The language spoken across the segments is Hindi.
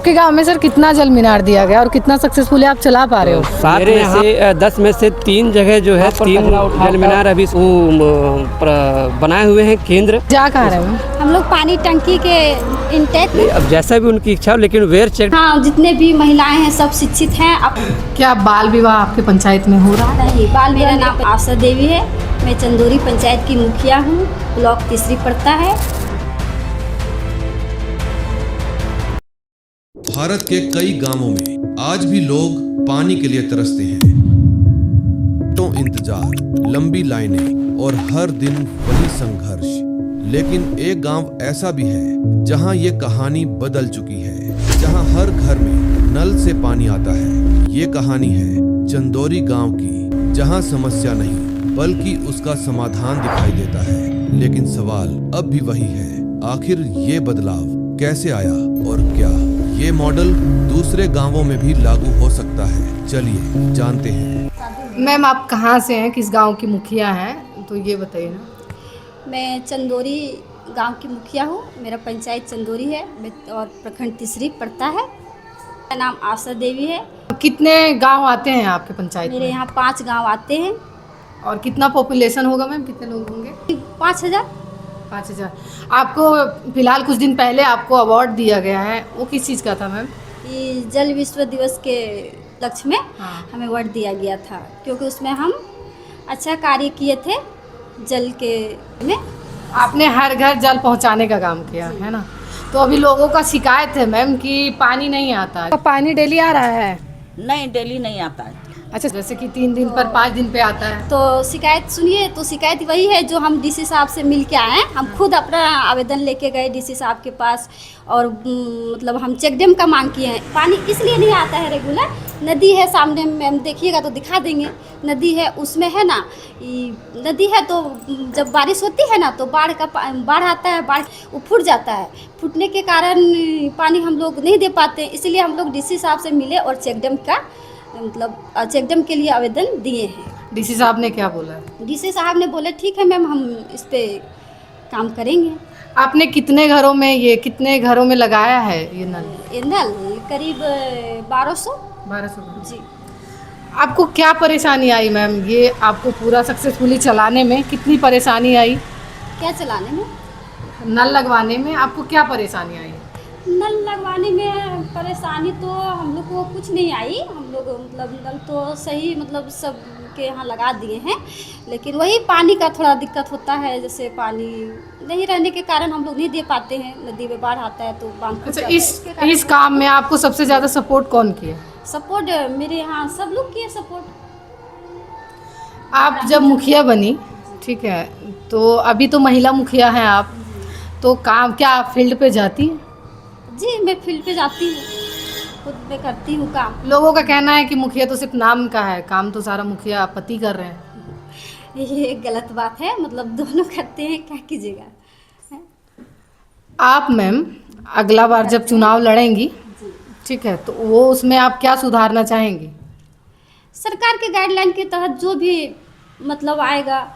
आपके गांव में सर कितना जल मीनार दिया गया और कितना सक्सेसफुली आप चला पा रहे हो? मेरे यहाँ से 10 में से 3 जगह जो है 3 जल मीनार अभी बनाए हुए हैं केंद्र। जा कहाँ रहे हो? हम लोग पानी टंकी के इंटेक में। अब जैसा भी उनकी इच्छा हो, लेकिन वेयर चेक। हाँ, जितने भी महिलाएं हैं सब शिक्षित हैं। अब क्या बाल विवाह आपके पंचायत में हो रहा है? नहीं, मेरा नाम आशा देवी है। मैं चंदोरी पंचायत की मुखिया हूँ। ब्लॉक तीसरी पड़ता है। भारत के कई गांवों में आज भी लोग पानी के लिए तरसते हैं। तो इंतजार, लंबी लाइनें और हर दिन वही संघर्ष। लेकिन एक गांव ऐसा भी है जहां ये कहानी बदल चुकी है, जहां हर घर में नल से पानी आता है। ये कहानी है चंदोरी गांव की, जहां समस्या नहीं बल्कि उसका समाधान दिखाई देता है। लेकिन सवाल अब भी वही है, आखिर ये बदलाव कैसे आया और क्या ये मॉडल दूसरे गांवों में भी लागू हो सकता है? चलिए जानते हैं। मैम, आप कहाँ से हैं, किस गांव की मुखिया हैं, तो ये बताइए ना। मैं चंदोरी गांव की मुखिया हूँ। मेरा पंचायत चंदोरी है और प्रखंड तीसरी पड़ता है। मेरा नाम आशा देवी है। कितने गांव आते हैं आपके पंचायत मेरे में? यहाँ 5 गांव आते हैं। और कितना पॉपुलेशन होगा मैम, कितने लोग होंगे? 5000। 5000। आपको फिलहाल कुछ दिन पहले आपको अवार्ड दिया गया है, वो किस चीज़ का था मैम? ये जल विश्व दिवस के लक्ष्य में हाँ। हमें अवार्ड दिया गया था, क्योंकि उसमें हम अच्छा कार्य किए थे जल के में। आपने हर घर जल पहुंचाने का काम किया है ना। तो अभी लोगों का शिकायत है मैम कि पानी नहीं आता है। पानी डेली आ रहा है? नहीं, डेली नहीं आता है। अच्छा, जैसे कि 3 दिन पर 5 दिन पे आता है। तो शिकायत सुनिए, तो शिकायत वही है जो हम डीसी साहब से मिल के आए हैं। हम खुद अपना आवेदन लेके गए डीसी साहब के पास और मतलब हम चेक डैम का मांग किए हैं। पानी इसलिए नहीं आता है रेगुलर। नदी है सामने में, हम देखिएगा तो दिखा देंगे। नदी है, उसमें है ना, नदी है तो जब बारिश होती है ना तो बाढ़ आता है, बाढ़ वो फूट जाता है। फूटने के कारण पानी हम लोग नहीं दे पाते, इसलिए हम लोग डीसी साहब से मिले और चेक डैम का मतलब चेक डैम के लिए आवेदन दिए हैं। डीसी साहब ने क्या बोला? डीसी साहब ने बोले ठीक है मैम, हम इस पे काम करेंगे। आपने कितने घरों में लगाया है ये नल? ये नल करीब 1200। 1200। जी। आपको क्या परेशानी आई मैम, ये आपको पूरा सक्सेसफुली चलाने में कितनी परेशानी आई? क्या चलाने में? नल लगवाने में आपको क्या परेशानी आई? नल लगवाने में परेशानी तो हम लोग को कुछ नहीं आई। हम लोग मतलब नल तो सही मतलब सब के यहाँ लगा दिए हैं, लेकिन वही पानी का थोड़ा दिक्कत होता है। जैसे पानी नहीं रहने के कारण हम लोग नहीं दे पाते हैं। नदी में बाढ़ आता है तो बांध फूट अच्छा, जाता है। इस काम में आपको सबसे ज़्यादा सपोर्ट कौन किया? सपोर्ट मेरे यहाँ सब लोग किए सपोर्ट। आप जब मुखिया बनी, ठीक है, तो अभी तो महिला मुखिया हैं आप, तो काम क्या आप फील्ड पे जाती हैं? जी, मैं फील्ड पे जाती हूँ, खुद मैं करती हूँ काम। लोगों का कहना है कि मुखिया तो सिर्फ नाम का है, काम तो सारा मुखिया पति कर रहे हैं। ये गलत बात है, मतलब दोनों करते हैं, क्या कीजिएगा। आप मैम अगला बार जब चुनाव लड़ेंगी, ठीक है, तो वो उसमें आप क्या सुधारना चाहेंगी? सरकार के गाइडलाइन के तहत जो भी मतलब आएगा,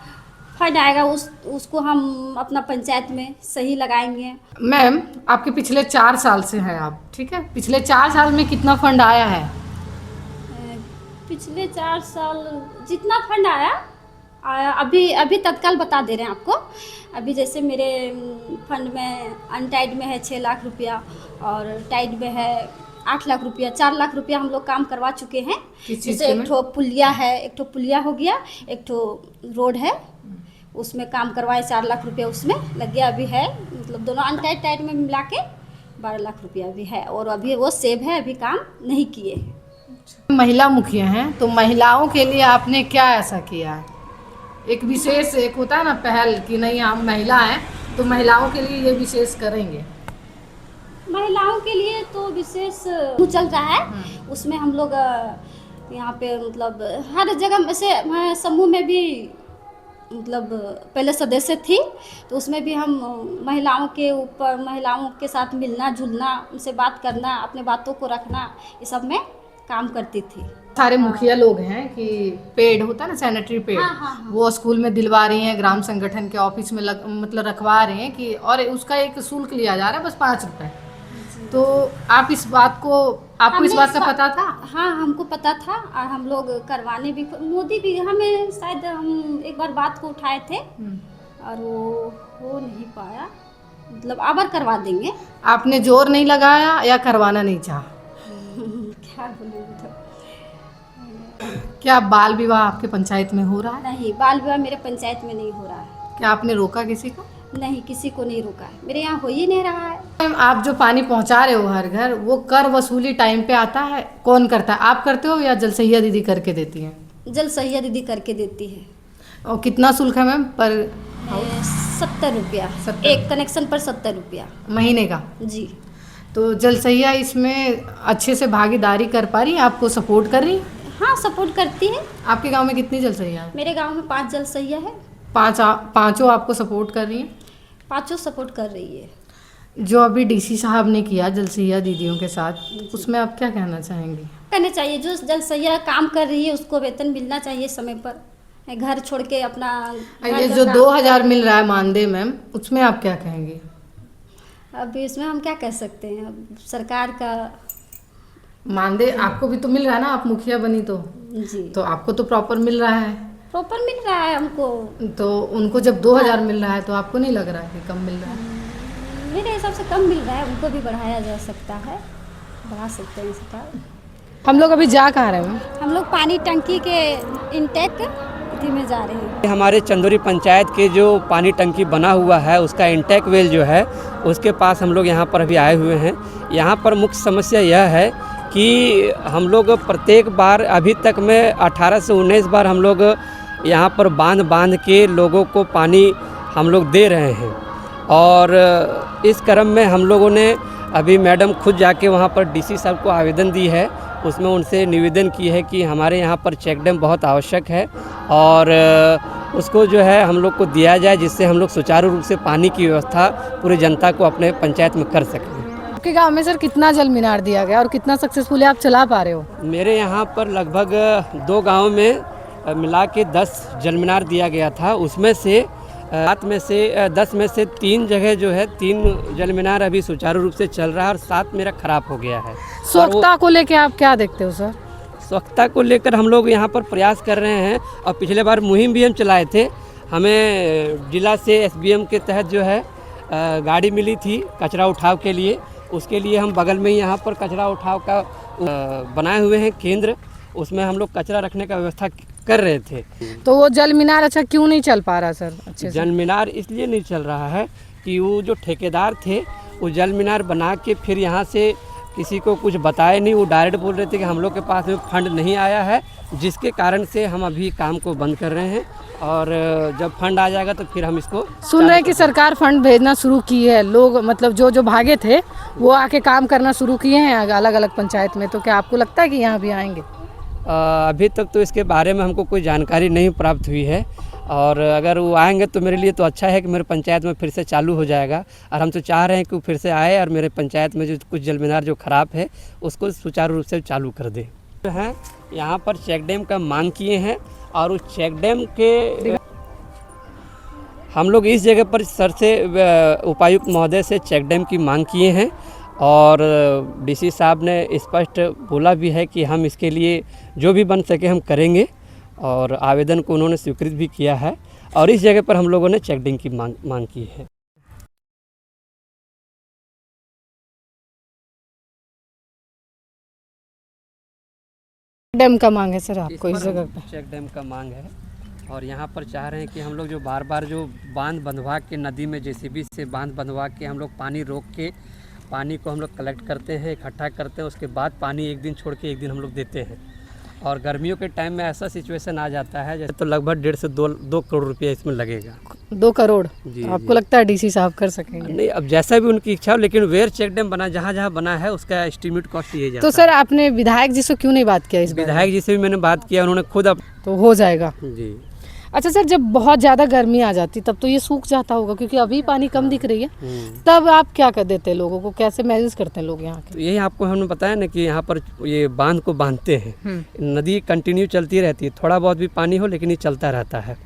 फंड आएगा, उसको हम अपना पंचायत में सही लगाएंगे। मैम, आपके पिछले 4 साल से हैं आप, ठीक है, पिछले 4 साल में कितना फंड आया है? पिछले 4 साल जितना फंड आया अभी तत्काल बता दे रहे हैं आपको। अभी जैसे मेरे फंड में अनटाइड में है 6 लाख रुपया और टाइड में है 8 लाख रुपया। 4 लाख रुपया हम लोग काम करवा चुके हैं। जैसे एक ठो पुलिया है, एक ठो पुलिया हो गया, एक ठो रोड है, उसमें काम करवाए 4 लाख रुपया उसमें लग गया। अभी है मतलब दोनों अनटाइड टाइड में मिला के 12 लाख रुपया भी है और अभी वो सेव है, अभी काम नहीं किए हैं। महिला मुखिया हैं, तो महिलाओं के लिए आपने क्या ऐसा किया है? एक विशेष एक होता है ना पहल कि नहीं हम महिला हैं तो महिलाओं के लिए ये विशेष करेंगे। महिलाओं के लिए तो विशेष चल रहा है। उसमें हम लोग यहाँ पे मतलब हर जगह से मैं समूह में भी मतलब पहले सदस्य थी, तो उसमें भी हम महिलाओं के साथ मिलना जुलना, उनसे बात करना, अपने बातों को रखना, ये सब में काम करती थी। सारे मुखिया लोग हैं कि पेड़ होता है ना, सैनिटरी पेड़, हाँ। वो स्कूल में दिलवा रही हैं, ग्राम संगठन के ऑफिस में मतलब रखवा रहे हैं कि, और उसका एक शुल्क लिया जा रहा है बस 5 रुपए। तो आप इस बात को आपको इस हमें बात का सा- पता था? हाँ, हमको पता था और हम लोग करवाने भी, मोदी भी हमें शायद हम एक बार बात को उठाए थे और वो हो नहीं पाया, मतलब आबर करवा देंगे। आपने जोर नहीं लगाया या करवाना नहीं चाहा? क्या बोलूँ तो क्या बाल विवाह आपके पंचायत में हो रहा है? नहीं, बाल विवाह मेरे पंचायत में नहीं हो रहा है। क्या आपने रोका किसी को? नहीं, किसी को नहीं रोका है, मेरे यहाँ हो ही नहीं रहा है। मैम, आप जो पानी पहुंचा रहे हो हर घर, वो कर वसूली टाइम पे आता है? कौन करता है, आप करते हो या जलसहिया दीदी करके देती हैं? जल सहिया दीदी करके देती है। और कितना शुल्क है मैम पर 70 रुपया, 70 एक कनेक्शन पर 70 रुपया महीने का? जी। तो जलसहिया इसमें अच्छे से भागीदारी कर पा रही है, आपको सपोर्ट कर रही है? हाँ, सपोर्ट करती है। आपके गांव में कितनी जलसहिया है? मेरे गांव में 5 जल सहिया है, पांचों आपको सपोर्ट कर रही हैं? 5 सपोर्ट कर रही है। जो अभी डीसी साहब ने किया जलसहिया दीदियों के साथ, उसमें आप क्या कहना चाहेंगी? करने चाहिए, जो जल सहिया काम कर रही है उसको वेतन मिलना चाहिए समय पर, घर छोड़ के अपना घर ये का जो काम- 2000 मिल रहा है मानदेय मैम, उसमें आप क्या कहेंगी? अभी इसमें हम क्या कह सकते हैं, अब सरकार का। मानदेय आपको भी तो मिल रहा है ना, आप मुखिया बनी जी, तो आपको तो प्रॉपर मिल रहा है। प्रॉपर मिल रहा है हमको। तो उनको जब 2000 मिल रहा है तो आपको नहीं लग रहा है कि कम मिल रहा है? मेरे हिसाब से कम मिल रहा है, उनको भी बढ़ाया जा सकता है, बढ़ा सकते हैं सरकार। हम लोग अभी जा कहाँ रहे हैं? हम लोग पानी टंकी के इंटेक इसी में जा रहे हैं। हमारे चंदौरी पंचायत के जो पानी टंकी बना हुआ है उसका इंटेक वेल जो है उसके पास हम लोग यहाँ पर अभी आए हुए हैं। यहाँ पर मुख्य समस्या यह है कि हम लोग प्रत्येक बार अभी तक में 18 से 19 बार हम लोग यहाँ पर बांध के लोगों को पानी हम लोग दे रहे हैं और इस क्रम में हम लोगों ने अभी मैडम खुद जाके वहाँ पर डीसी साहब को आवेदन दी है। उसमें उनसे निवेदन की है कि हमारे यहाँ पर चेक डैम बहुत आवश्यक है और उसको जो है हम लोग को दिया जाए, जिससे हम लोग सुचारू रूप से पानी की व्यवस्था पूरी जनता को अपने पंचायत में कर सकें। आपके गांव में सर कितना जल मीनार दिया गया और कितना सक्सेसफुली आप चला पा रहे हो? मेरे यहाँ पर लगभग 2 गाँव में मिला के 10 जल मीनार दिया गया था। उसमें से 10 में से 3 जगह जो है 3 जल मीनार अभी सुचारू रूप से चल रहा है और 7 मेरा खराब हो गया है। स्वच्छता को लेके आप क्या देखते हो सर? स्वच्छता को लेकर हम लोग यहाँ पर प्रयास कर रहे हैं और पिछले बार मुहिम भी हम चलाए थे। हमें जिला से एसबीएम के तहत जो है गाड़ी मिली थी कचरा उठाव के लिए। उसके लिए हम बगल में ही यहाँ पर कचरा उठाव का बनाए हुए हैं केंद्र, उसमें हम लोग कचरा रखने का व्यवस्था कर रहे थे। तो वो जल मीनार अच्छा क्यों नहीं चल पा रहा सर अच्छे से? जल मीनार इसलिए नहीं चल रहा है कि वो जो ठेकेदार थे वो जल मीनार बना के फिर यहाँ से किसी को कुछ बताए नहीं, वो डायरेक्ट बोल रहे थे कि हम लोग के पास में फंड नहीं आया है, जिसके कारण से हम अभी काम को बंद कर रहे हैं और जब फंड आ जाएगा तो फिर हम इसको सुन रहे हैं कि सरकार फंड भेजना शुरू की है, लोग मतलब जो भागे थे वो आके काम करना शुरू किए हैं अलग अलग पंचायत में, तो क्या आपको लगता है कि यहाँ भी आएंगे? अभी तक तो इसके बारे में हमको कोई जानकारी नहीं प्राप्त हुई है और अगर वो आएंगे तो मेरे लिए तो अच्छा है कि मेरे पंचायत में फिर से चालू हो जाएगा और हम तो चाह रहे हैं कि वो फिर से आए और मेरे पंचायत में जो कुछ जल मीनार जो ख़राब है उसको सुचारू रूप से चालू कर दे। जो है यहाँ पर चेक डैम का मांग किए हैं और उस चेक डैम के हम लोग इस जगह पर सर से उपायुक्त महोदय से चेक डैम की मांग किए हैं और डीसी साहब ने स्पष्ट बोला भी है कि हम इसके लिए जो भी बन सके हम करेंगे और आवेदन को उन्होंने स्वीकृत भी किया है और इस जगह पर हम लोगों ने चेक डैम की मांग की है। डैम का मांग है सर आपको इस जगह पे? चेक डैम का मांग है और यहाँ पर चाह रहे हैं कि हम लोग जो बार बार जो बांध बंधवा के नदी में जेसीबी से बांध बंधवा के हम लोग पानी रोक के पानी को हम लोग कलेक्ट करते हैं, इकट्ठा करते हैं, उसके बाद पानी एक दिन छोड़ के एक दिन हम लोग देते हैं और गर्मियों के टाइम में ऐसा सिचुएशन आ जाता है जैसे तो लगभग 1.5 से 2 करोड़ रुपया इसमें लगेगा। 2 करोड़? जी, आपको जी। लगता है डीसी साहब कर सकेंगे? नहीं, अब जैसा भी उनकी इच्छा हो, लेकिन वेयर चेक डैम बना जहाँ बना है उसका एस्टीमेट कॉस्ट ये जाता तो सर आपने विधायक जी से क्यों नहीं बात किया इस बारे में? विधायक जी से भी मैंने बात किया, उन्होंने खुद अब तो हो जाएगा। जी। अच्छा सर, जब बहुत ज़्यादा गर्मी आ जाती तब तो ये सूख जाता होगा क्योंकि अभी पानी कम दिख रही है, तब आप क्या कर देते हैं लोगों को, कैसे मैनेज करते हैं लोग यहाँ के? तो यही आपको हमने बताया ना कि यहाँ पर ये बांध को बांधते हैं, नदी कंटिन्यू चलती रहती है, थोड़ा बहुत भी पानी हो लेकिन ये चलता रहता है।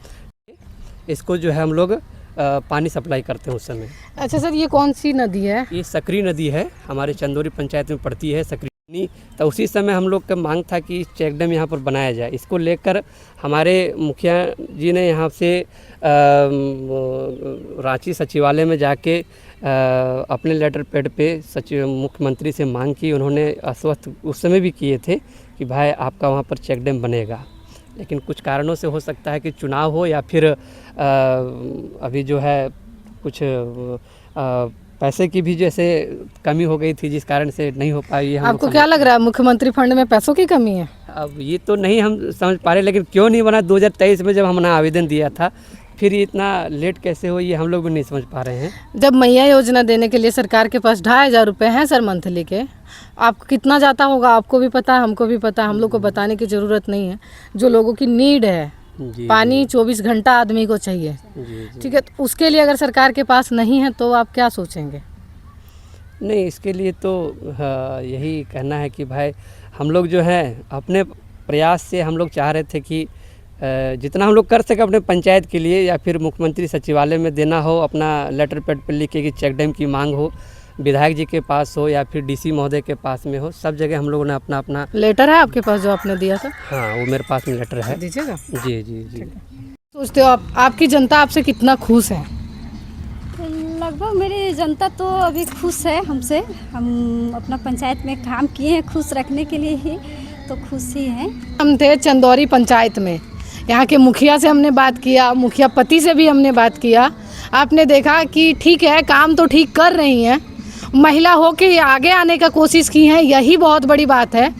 इसको जो है हम लोग पानी सप्लाई करते हैं उस समय। अच्छा सर, ये कौन सी नदी है? ये सकरी नदी है, हमारे चंदौरी पंचायत में पड़ती है सकरी नदी। तो उसी समय हम लोग का मांग था कि चेक डैम यहाँ पर बनाया जाए। इसको लेकर हमारे मुखिया जी ने यहाँ से रांची सचिवालय में जाके अपने लेटर पैड पे सचिव मुख्यमंत्री से मांग की। उन्होंने आश्वस्त उस समय भी किए थे कि भाई आपका वहाँ पर चेक डैम बनेगा, लेकिन कुछ कारणों से हो सकता है कि चुनाव हो या फिर अभी जो है कुछ पैसे की भी जैसे कमी हो गई थी, जिस कारण से नहीं हो पाई। आपको क्या लग रहा है, मुख्यमंत्री फंड में पैसों की कमी है? अब ये तो नहीं हम समझ पा रहे, लेकिन क्यों नहीं बना 2023 में जब हमने आवेदन दिया था, फिर इतना लेट कैसे हो ये हम लोग भी नहीं समझ पा रहे हैं। जब मैया योजना देने के लिए सरकार के पास 2500 रुपये हैं सर मंथली के, आपको कितना जाता होगा आपको भी पता है, हमको भी पता है, हम लोग को बताने की ज़रूरत नहीं है। जो लोगों की नीड है, पानी 24 घंटा आदमी को चाहिए, ठीक है, तो उसके लिए अगर सरकार के पास नहीं है तो आप क्या सोचेंगे? नहीं, इसके लिए तो यही कहना है कि भाई हम लोग जो है अपने प्रयास से हम लोग चाह रहे थे कि जितना हम लोग कर सके अपने पंचायत के लिए, या फिर मुख्यमंत्री सचिवालय में देना हो, अपना लेटर पैड पर लिख के कि चेक डैम की मांग हो, विधायक जी के पास हो या फिर डीसी महोदय के पास में हो, सब जगह हम लोगों ने अपना अपना। लेटर है आपके पास जो आपने दिया था? हाँ, वो मेरे पास में लेटर है। दीजिएगा। जी जी जी। सोचते हो आपकी जनता आपसे कितना खुश है? लगभग मेरी जनता तो अभी खुश है हमसे। हम अपना पंचायत में काम किए हैं खुश रखने के लिए ही, तो खुश ही हैं। हम थे चंदौरी पंचायत में, यहाँ के मुखिया से हमने बात किया, मुखिया पति से भी हमने बात किया। आपने देखा कि ठीक है, काम तो ठीक कर रही हैं, महिला हो के आगे आने का कोशिश की हैं, यही बहुत बड़ी बात है,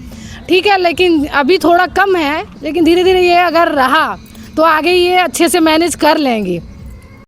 ठीक है, लेकिन अभी थोड़ा कम है, लेकिन धीरे धीरे ये अगर रहा तो आगे ये अच्छे से मैनेज कर लेंगी।